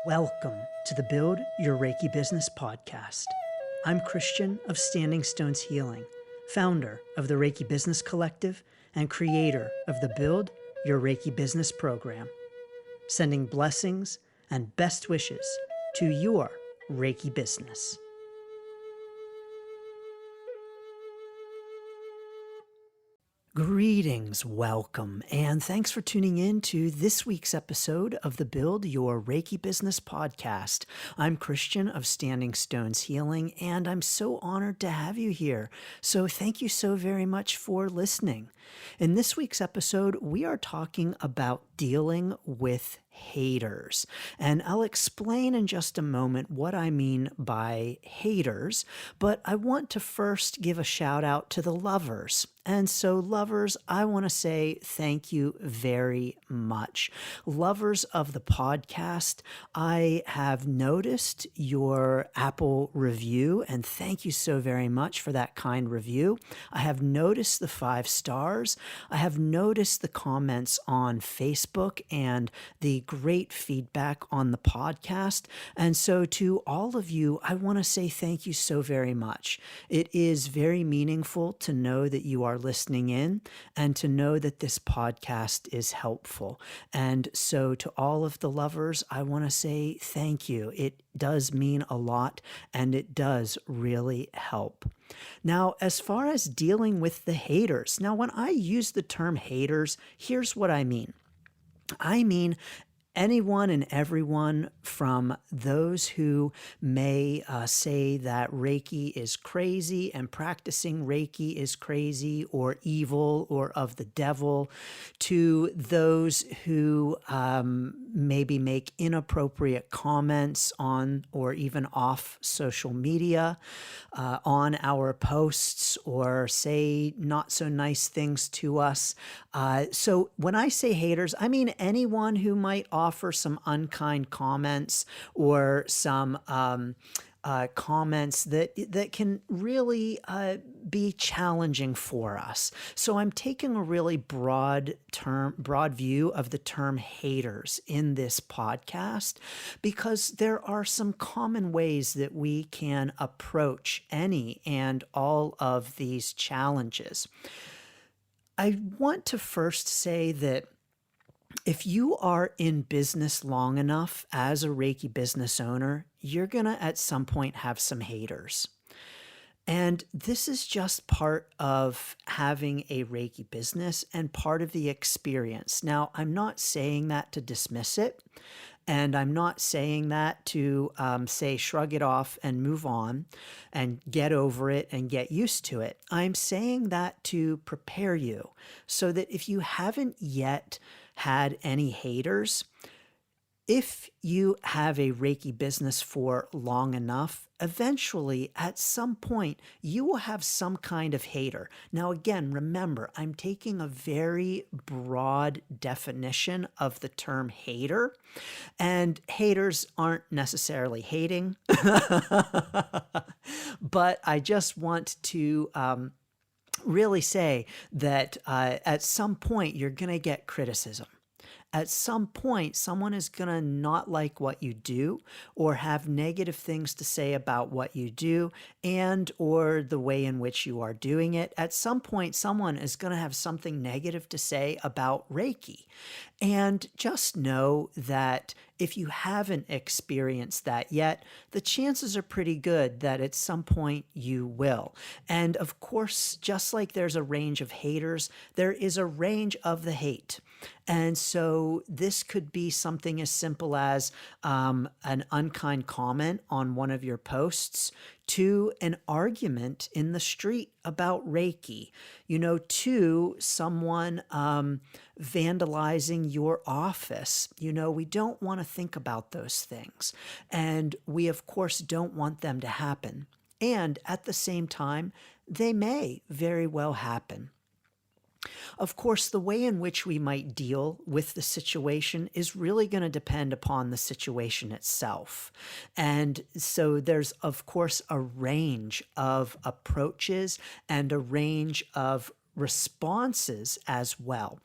Welcome to the Build Your Reiki Business podcast. I'm Christian of Standing Stones Healing, founder of the Reiki Business Collective and creator of the Build Your Reiki Business program, sending blessings and best wishes to your Reiki business. Greetings, welcome, and thanks for tuning in to this week's episode of the Build Your Reiki Business podcast. I'm Christian of Standing Stones Healing, and I'm so honored to have you here. So thank you so very much for listening. In this week's episode, we are talking about dealing with haters. And I'll explain in just a moment what I mean by haters, but I want to first give a shout out to the lovers. And so lovers, I want to say thank you very much. Lovers of the podcast, I have noticed your Apple review, and thank you so very much for that kind review. I have noticed the 5 stars. I have noticed the comments on Facebook and the great feedback on the podcast. And so to all of you, I want to say thank you so very much. It is very meaningful to know that you are listening in and to know that this podcast is helpful. And so to all of the lovers, I want to say thank you. It does mean a lot, and it does really help. Now, as far as dealing with the haters, now when I use the term haters, here's what I mean. I mean anyone and everyone from those who may say that Reiki is crazy and practicing Reiki is crazy or evil or of the devil, to those who maybe make inappropriate comments on or even off social media on our posts or say not so nice things to us. So when I say haters, I mean anyone who might offer some unkind comments or some comments that can really be challenging for us. So I'm taking a really broad view of the term haters in this podcast because there are some common ways that we can approach any and all of these challenges. I want to first say that if you are in business long enough as a Reiki business owner, you're going to at some point have some haters. And this is just part of having a Reiki business and part of the experience. Now, I'm not saying that to dismiss it. And I'm not saying that to say shrug it off and move on and get over it and get used to it. I'm saying that to prepare you so that if you haven't yet had any haters, if you have a Reiki business for long enough, eventually, at some point, you will have some kind of hater. Now, again, remember, I'm taking a very broad definition of the term hater, and haters aren't necessarily hating, but I just want to really say that at some point, you're going to get criticism. At some point, someone is going to not like what you do or have negative things to say about what you do and or the way in which you are doing it. At some point, someone is going to have something negative to say about Reiki. And just know that if you haven't experienced that yet, the chances are pretty good that at some point you will. And of course, just like there's a range of haters, there is a range of the hate. And so this could be something as simple as an unkind comment on one of your posts to an argument in the street about Reiki, to someone vandalizing your office. We don't want to think about those things. And we, of course, don't want them to happen. And at the same time, they may very well happen. Of course, the way in which we might deal with the situation is really going to depend upon the situation itself. And so there's, of course, a range of approaches and a range of responses as well.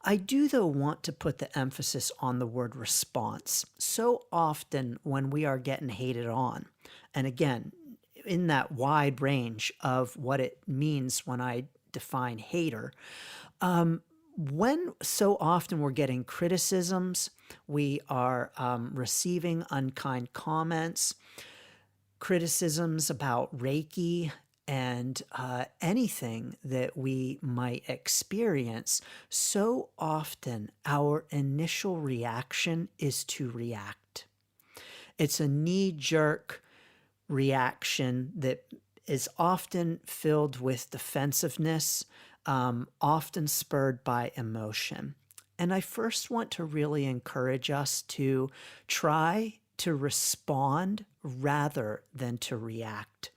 I do, though, want to put the emphasis on the word response. So often when we are getting hated on, and again, in that wide range of what it means when I define hater, when so often we're getting criticisms, we are receiving unkind comments, criticisms about Reiki, and anything that we might experience, so often our initial reaction is to react. It's a knee-jerk reaction that is often filled with defensiveness, often spurred by emotion. And I first want to really encourage us to try to respond rather than to react.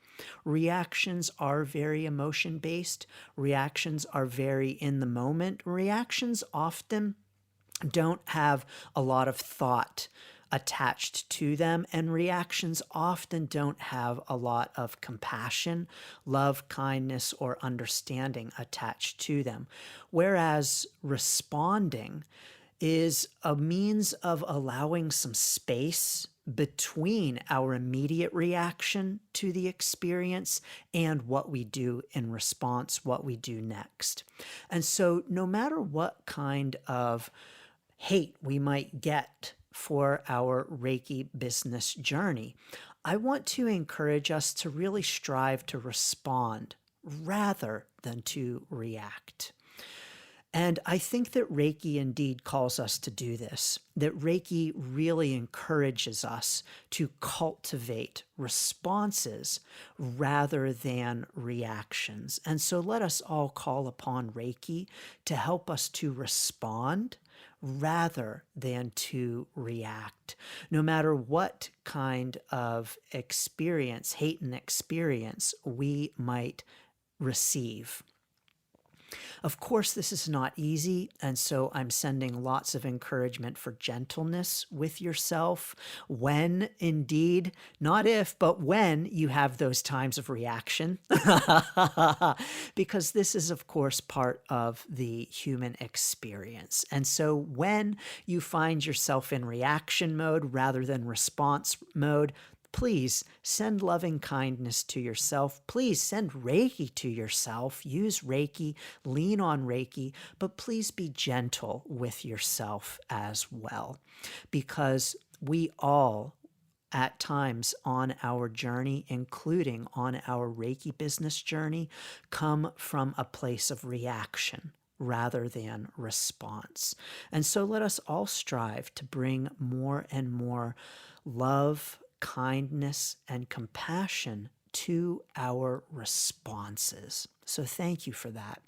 Reactions are very emotion-based. Reactions are very in the moment. Reactions often don't have a lot of thought attached to them, and reactions often don't have a lot of compassion, love, kindness, or understanding attached to them. Whereas responding is a means of allowing some space between our immediate reaction to the experience and what we do in response, what we do next. And so no matter what kind of hate we might get for our Reiki business journey, I want to encourage us to really strive to respond rather than to react. And I think that Reiki indeed calls us to do this, that Reiki really encourages us to cultivate responses rather than reactions. And so let us all call upon Reiki to help us to respond rather than to react. No matter what kind of experience, hate and experience we might receive. Of course, this is not easy, and so I'm sending lots of encouragement for gentleness with yourself when, indeed, not if, but when you have those times of reaction, because this is, of course, part of the human experience. And so when you find yourself in reaction mode rather than response mode, please send loving kindness to yourself. Please send Reiki to yourself. Use Reiki, lean on Reiki, but please be gentle with yourself as well, because we all, at times on our journey, including on our Reiki business journey, come from a place of reaction rather than response. And so let us all strive to bring more and more love, kindness, and compassion to our responses. So thank you for that.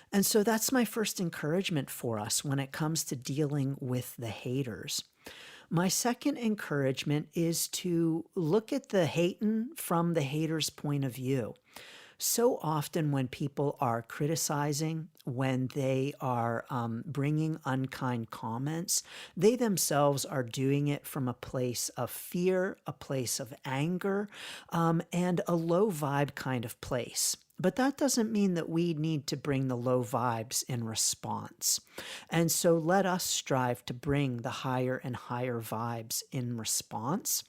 And so that's my first encouragement for us when it comes to dealing with the haters. My second encouragement is to look at the hating from the hater's point of view. So often when people are criticizing, when they are bringing unkind comments, they themselves are doing it from a place of fear, a place of anger, and a low vibe kind of place. But that doesn't mean that we need to bring the low vibes in response. And so let us strive to bring the higher and higher vibes in response.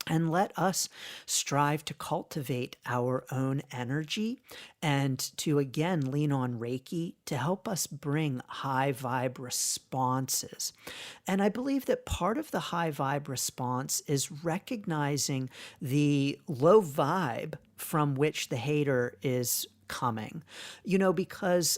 And let us strive to cultivate our own energy and to, again, lean on Reiki to help us bring high vibe responses. And I believe that part of the high vibe response is recognizing the low vibe from which the hater is coming. Because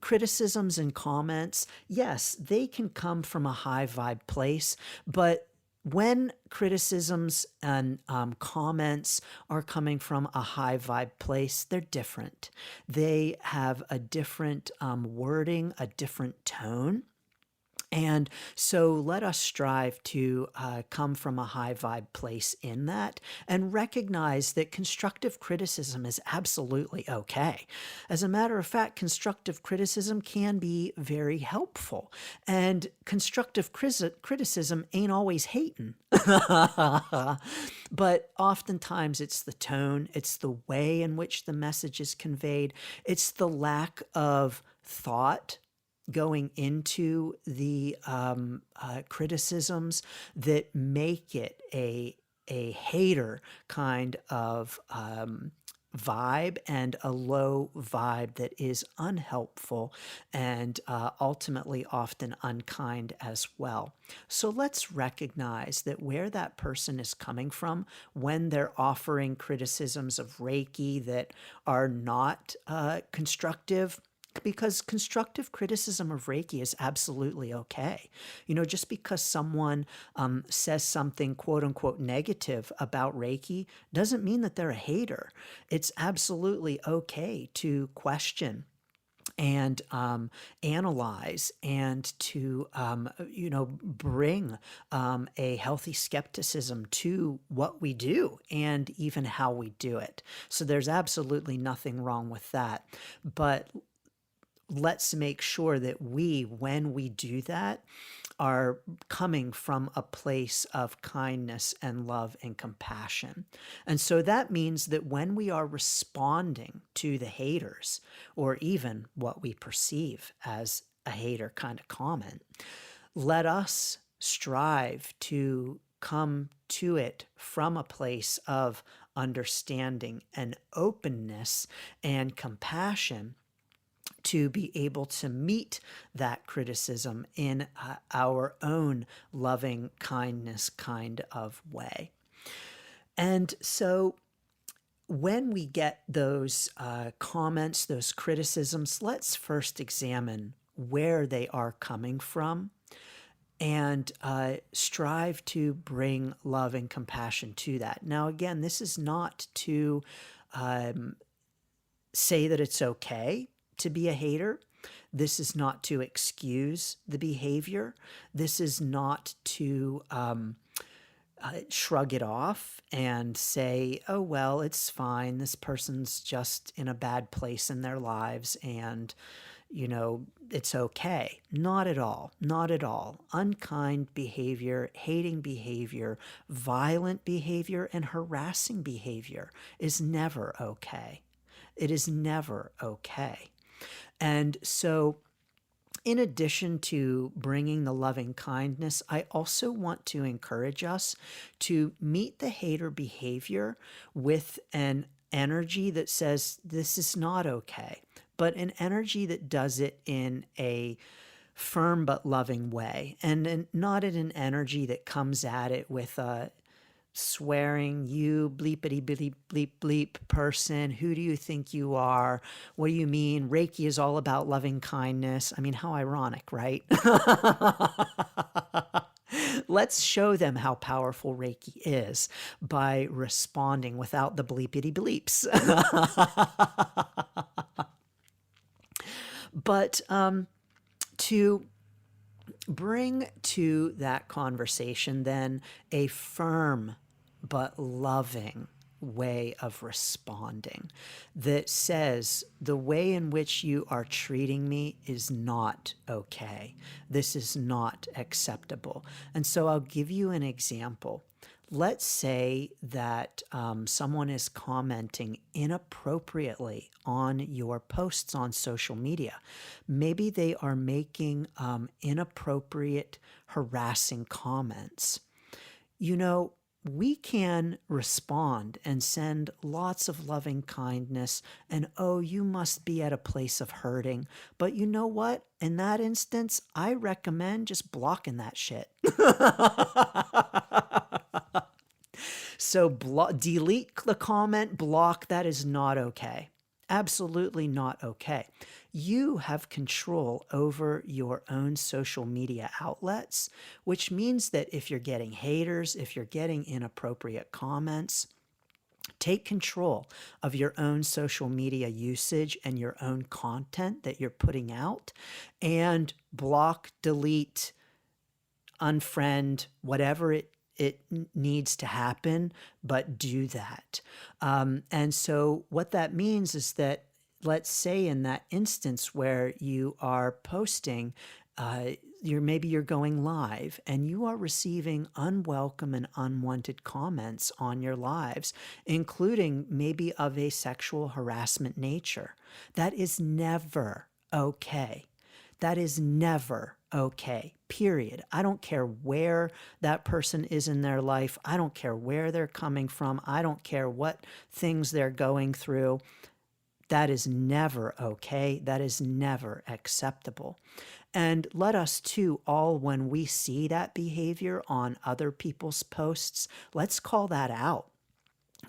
criticisms and comments, yes, they can come from a high vibe place, but when criticisms and comments are coming from a high vibe place, they're different. They have a different wording, a different tone. And so let us strive to come from a high vibe place in that and recognize that constructive criticism is absolutely okay. As a matter of fact, constructive criticism can be very helpful. And constructive criticism ain't always hating. But oftentimes it's the tone, it's the way in which the message is conveyed, it's the lack of thought going into the criticisms that make it a hater kind of vibe, and a low vibe that is unhelpful and ultimately often unkind as well. So let's recognize that where that person is coming from when they're offering criticisms of Reiki that are not constructive, because constructive criticism of Reiki is absolutely okay. Just because someone says something quote unquote negative about Reiki doesn't mean that they're a hater. It's absolutely okay to question and analyze and to bring a healthy skepticism to what we do and even how we do it. So there's absolutely nothing wrong with that. But let's make sure that when we do that, are coming from a place of kindness and love and compassion. And so that means that when we are responding to the haters, or even what we perceive as a hater kind of comment, let us strive to come to it from a place of understanding and openness and compassion, to be able to meet that criticism in our own loving kindness kind of way. And so when we get those comments, those criticisms, let's first examine where they are coming from and strive to bring love and compassion to that. Now, again, this is not to say that it's okay to be a hater. This is not to excuse the behavior. This is not to shrug it off and say, oh, well, it's fine. This person's just in a bad place in their lives and, it's okay. Not at all. Not at all. Unkind behavior, hating behavior, violent behavior, and harassing behavior is never okay. It is never okay. And so, in addition to bringing the loving kindness, I also want to encourage us to meet the hater behavior with an energy that says this is not okay, but an energy that does it in a firm but loving way, and not in an energy that comes at it with a swearing, you bleepity bleep bleep bleep person, who do you think you are? What do you mean? Reiki is all about loving kindness. I mean, how ironic, right? Let's show them how powerful Reiki is by responding without the bleepity bleeps. But to bring to that conversation then a firm but loving way of responding that says the way in which you are treating me is not okay. This is not acceptable. And so I'll give you an example. Let's say that someone is commenting inappropriately on your posts on social media. Maybe they are making inappropriate, harassing comments. We can respond and send lots of loving kindness and, oh, you must be at a place of hurting. But you know what? In that instance, I recommend just blocking that shit. So delete the comment, block. That is not okay. Absolutely not okay. You have control over your own social media outlets, which means that if you're getting haters, if you're getting inappropriate comments, take control of your own social media usage and your own content that you're putting out, and block, delete, unfriend, whatever it needs to happen, but do that. And so what that means is that, let's say in that instance where you are posting, maybe you're going live and you are receiving unwelcome and unwanted comments on your lives, including maybe of a sexual harassment nature. That is never okay. That is never okay, period. I don't care where that person is in their life. I don't care where they're coming from. I don't care what things they're going through. That is never okay. That is never acceptable. And let us too, all when we see that behavior on other people's posts, let's call that out.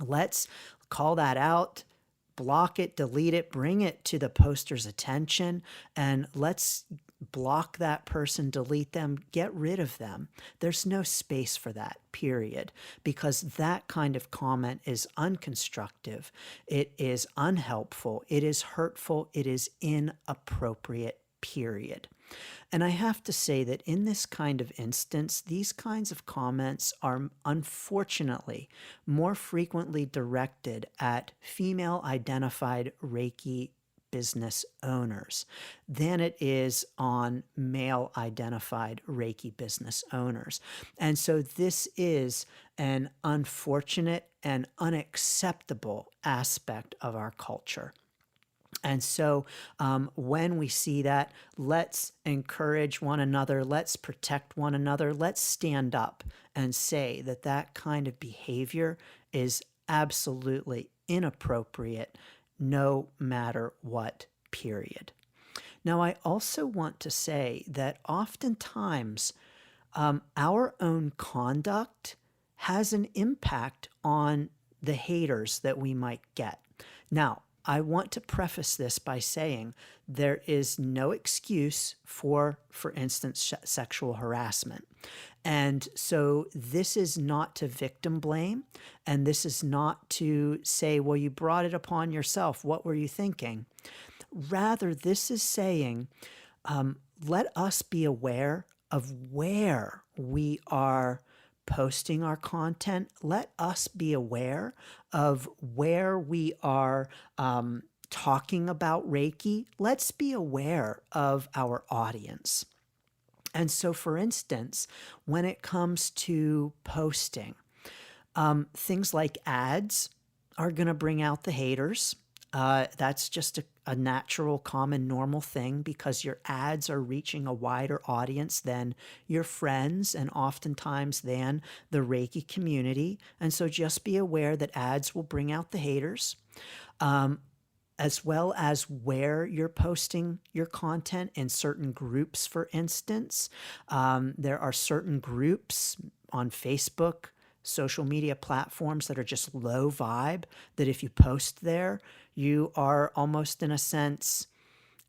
Let's call that out, block it, delete it, bring it to the poster's attention, and let's block that person, delete them, get rid of them. There's no space for that, period, because that kind of comment is unconstructive. It is unhelpful. It is hurtful. It is inappropriate, period. And I have to say that in this kind of instance, these kinds of comments are unfortunately more frequently directed at female-identified Reiki business owners than it is on male-identified Reiki business owners. And so this is an unfortunate and unacceptable aspect of our culture. And so when we see that, let's encourage one another, let's protect one another, let's stand up and say that that kind of behavior is absolutely inappropriate, no matter what, period. Now, I also want to say that oftentimes our own conduct has an impact on the haters that we might get. Now, I want to preface this by saying there is no excuse for instance, sexual harassment. And so this is not to victim blame, and this is not to say, well, you brought it upon yourself. What were you thinking? Rather, this is saying, let us be aware of where we are posting our content. Let us be aware of where we are talking about Reiki. Let's be aware of our audience. And so, for instance, when it comes to posting, things like ads are going to bring out the haters. That's just a natural, common, normal thing because your ads are reaching a wider audience than your friends and oftentimes than the Reiki community. And so just be aware that ads will bring out the haters, as well as where you're posting your content in certain groups, for instance. There are certain groups on Facebook, social media platforms that are just low vibe, that if you post there, you are almost in a sense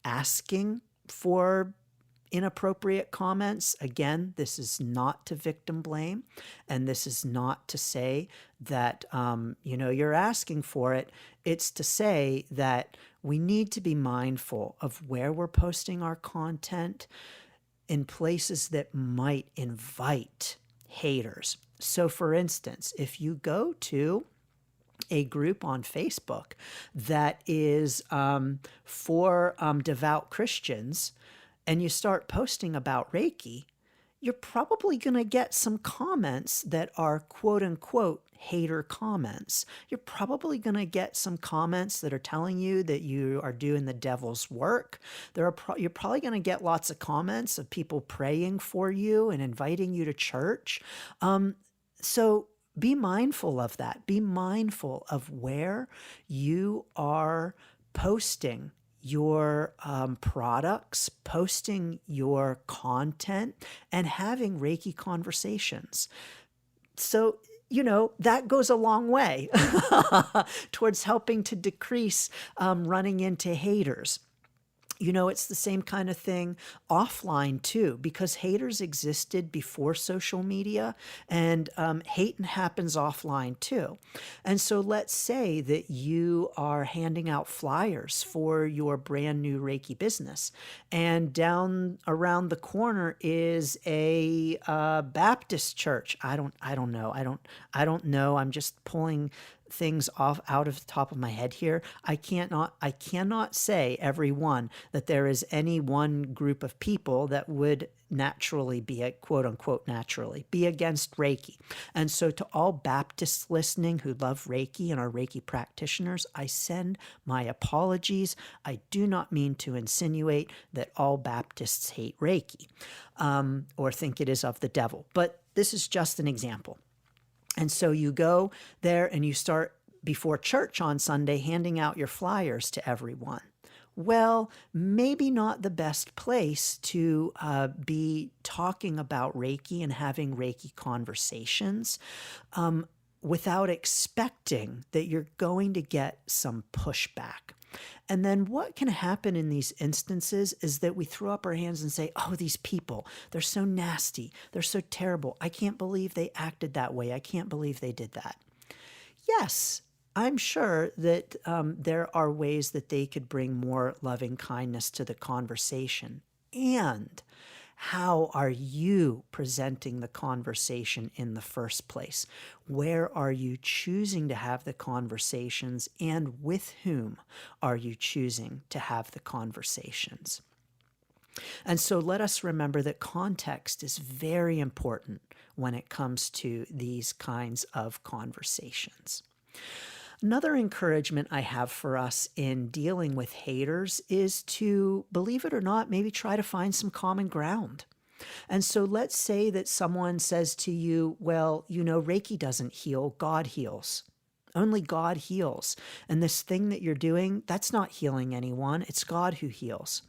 asking for inappropriate comments. Again, this is not to victim blame, and this is not to say that, you're asking for it. It's to say that we need to be mindful of where we're posting our content in places that might invite haters. So for instance, if you go to a group on Facebook that is for devout Christians and you start posting about Reiki, you're probably going to get some comments that are quote unquote hater comments. You're probably going to get some comments that are telling you that you are doing the devil's work. You're probably going to get lots of comments of people praying for you and inviting you to church. So be mindful of that. Be mindful of where you are posting your products, posting your content, and having Reiki conversations. So, that goes a long way towards helping to decrease running into haters. It's the same kind of thing offline too, because haters existed before social media, and hating happens offline too. And so let's say that you are handing out flyers for your brand new Reiki business, and down around the corner is a Baptist church. I don't know. I don't know. I'm just pulling things off out of the top of my head here. I cannot say everyone that there is any one group of people that would naturally be, quote unquote, naturally be against Reiki. And so to all Baptists listening who love Reiki and are Reiki practitioners, I send my apologies. I do not mean to insinuate that all Baptists hate Reiki or think it is of the devil, but this is just an example. And so you go there and you start before church on Sunday handing out your flyers to everyone. Well, maybe not the best place to be talking about Reiki and having Reiki conversations without expecting that you're going to get some pushback. And then what can happen in these instances is that we throw up our hands and say, oh, these people, they're so nasty. They're so terrible. I can't believe they acted that way. I can't believe they did that. Yes, I'm sure that there are ways that they could bring more loving kindness to the conversation. And how are you presenting the conversation in the first place? Where are you choosing to have the conversations, and with whom are you choosing to have the conversations? And so let us remember that context is very important when it comes to these kinds of conversations. Another encouragement I have for us in dealing with haters is to, believe it or not, maybe try to find some common ground. And so let's say that someone says to you, well, Reiki doesn't heal, God heals. Only God heals. And this thing that you're doing, that's not healing anyone. It's God who heals.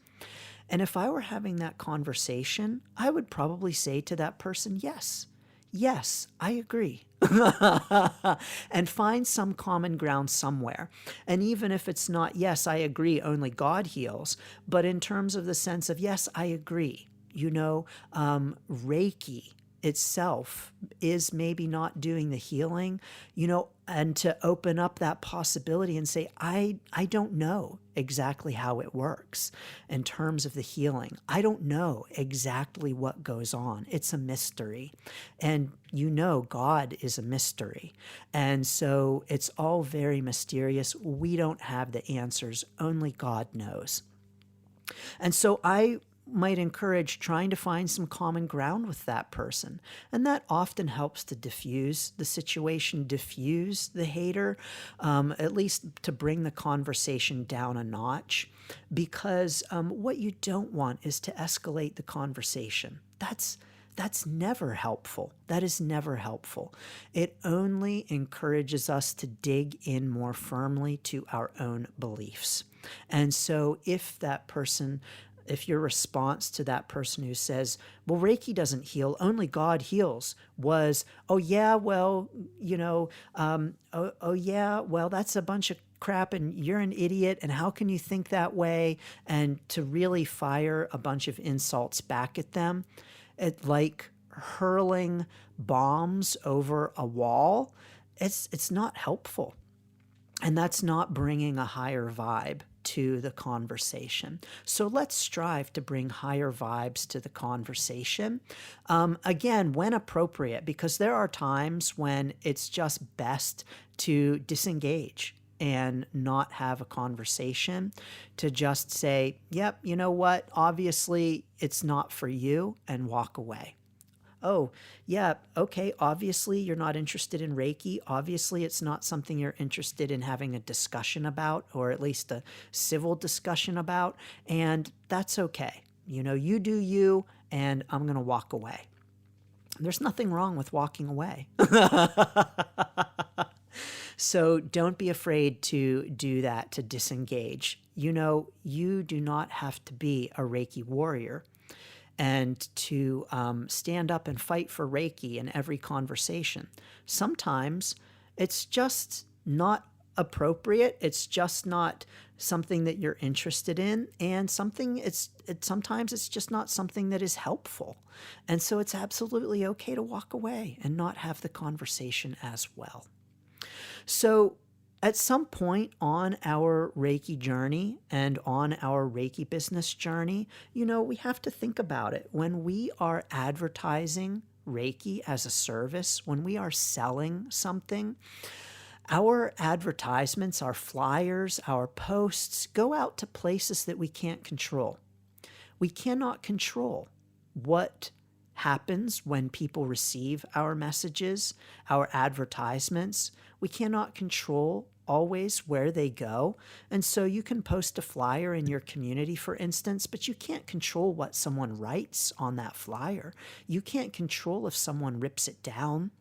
And if I were having that conversation, I would probably say to that person, yes, I agree. And find some common ground somewhere. And even if it's not, yes, I agree, only God heals, but in terms of the sense of, yes, I agree. Reiki itself is maybe not doing the healing, and to open up that possibility and say, I don't know exactly how it works in terms of the healing. I don't know exactly what goes on. It's a mystery. And God is a mystery. And so it's all very mysterious. We don't have the answers. Only God knows. And so I might encourage trying to find some common ground with that person. And that often helps to diffuse the situation, diffuse the hater, at least to bring the conversation down a notch. Because what you don't want is to escalate the conversation. That's never helpful. That is never helpful. It only encourages us to dig in more firmly to our own beliefs. And so if your response to that person who says, well, Reiki doesn't heal, only God heals, was, oh yeah, well, that's a bunch of crap and you're an idiot and how can you think that way? And to really fire a bunch of insults back at them, like hurling bombs over a wall, it's not helpful. And that's not bringing a higher vibe to the conversation. So let's strive to bring higher vibes to the conversation. Again, when appropriate, because there are times when it's just best to disengage and not have a conversation, to just say, yep, you know what, obviously it's not for you, and walk away. Oh, yeah, okay, obviously you're not interested in Reiki. Obviously it's not something you're interested in having a discussion about, or at least a civil discussion about, and that's okay. You do you, and I'm going to walk away. There's nothing wrong with walking away. So don't be afraid to do that, to disengage. You do not have to be a Reiki warrior and to stand up and fight for Reiki in every conversation. Sometimes it's just not inappropriate. It's just not something that you're interested in, and sometimes it's just not something that is helpful. And so it's absolutely okay to walk away and not have the conversation as well. So at some point on our Reiki journey and on our Reiki business journey, we have to think about it. When we are advertising Reiki as a service, when we are selling something, our advertisements, our flyers, our posts go out to places that we can't control. We cannot control what happens when people receive our messages, our advertisements. We cannot control always where they go. And so you can post a flyer in your community, for instance, but you can't control what someone writes on that flyer. You can't control if someone rips it down.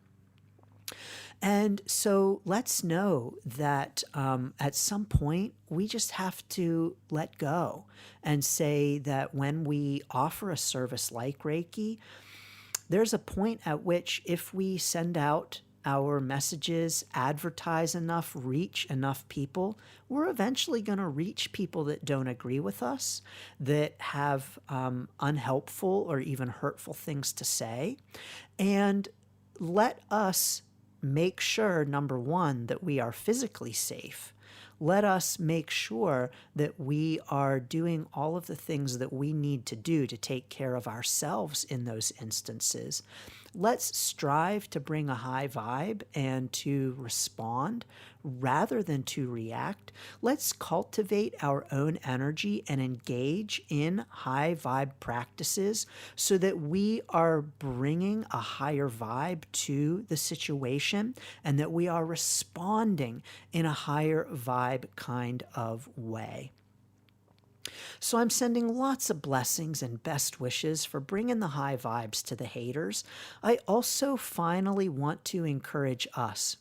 And so let's know that at some point, we just have to let go and say that when we offer a service like Reiki, there's a point at which if we send out our messages, advertise enough, reach enough people, we're eventually going to reach people that don't agree with us, that have unhelpful or even hurtful things to say. And let us make sure, number one, that we are physically safe. Let us make sure that we are doing all of the things that we need to do to take care of ourselves in those instances. Let's strive to bring a high vibe and to respond rather than to react. Let's cultivate our own energy and engage in high vibe practices so that we are bringing a higher vibe to the situation and that we are responding in a higher vibe kind of way. So I'm sending lots of blessings and best wishes for bringing the high vibes to the haters. I also finally want to encourage us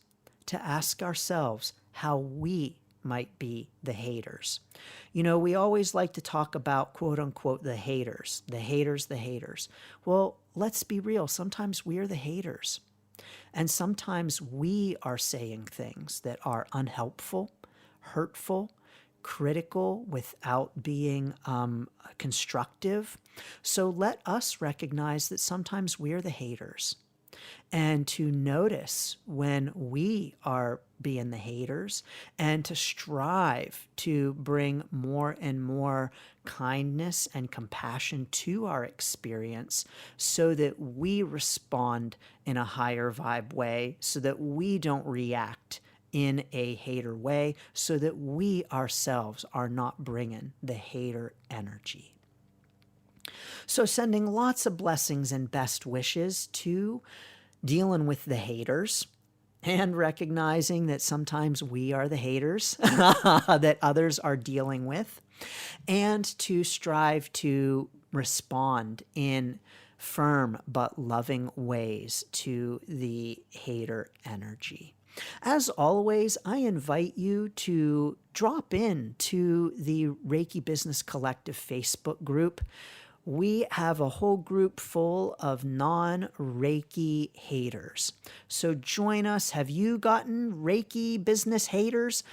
to ask ourselves how we might be the haters. We always like to talk about, quote unquote, the haters, the haters, the haters. Well, let's be real. Sometimes we are the haters. And sometimes we are saying things that are unhelpful, hurtful, critical without being constructive. So let us recognize that sometimes we're the haters, and to notice when we are being the haters and to strive to bring more and more kindness and compassion to our experience so that we respond in a higher vibe way, so that we don't react in a hater way, so that we ourselves are not bringing the hater energy. So sending lots of blessings and best wishes to dealing with the haters and recognizing that sometimes we are the haters that others are dealing with, and to strive to respond in firm but loving ways to the hater energy. As always, I invite you to drop in to the Reiki Business Collective Facebook group. We have a whole group full of non-Reiki haters. So join us. Have you gotten Reiki business haters?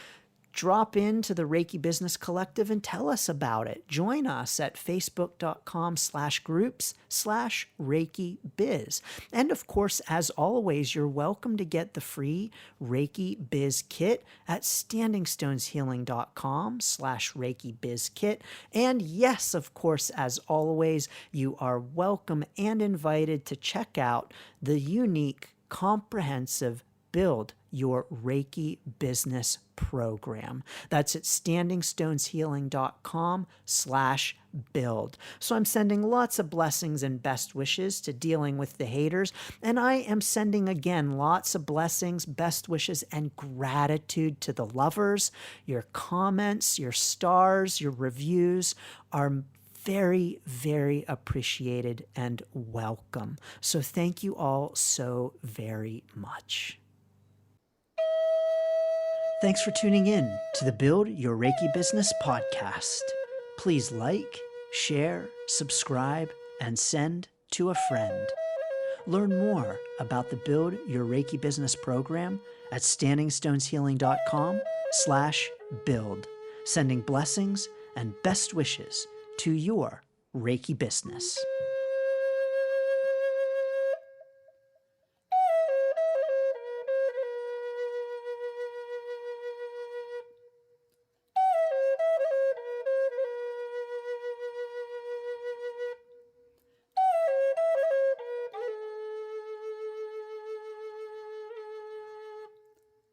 Drop into the Reiki Business Collective and tell us about it. Join us at facebook.com/groups/Reiki Biz. And of course, as always, you're welcome to get the free Reiki Biz Kit at standingstoneshealing.com/Reiki Biz Kit. And yes, of course, as always, you are welcome and invited to check out the unique, comprehensive Build Your Reiki Business program. That's at standingstoneshealing.com/build. So I'm sending lots of blessings and best wishes to dealing with the haters. And I am sending again lots of blessings, best wishes, and gratitude to the lovers. Your comments, your stars, your reviews are very, very appreciated and welcome. So thank you all so very much. Thanks for tuning in to the Build Your Reiki Business podcast. Please like, share, subscribe, and send to a friend. Learn more about the Build Your Reiki Business program at standingstoneshealing.com reiki.biz/build, sending blessings and best wishes to your Reiki business.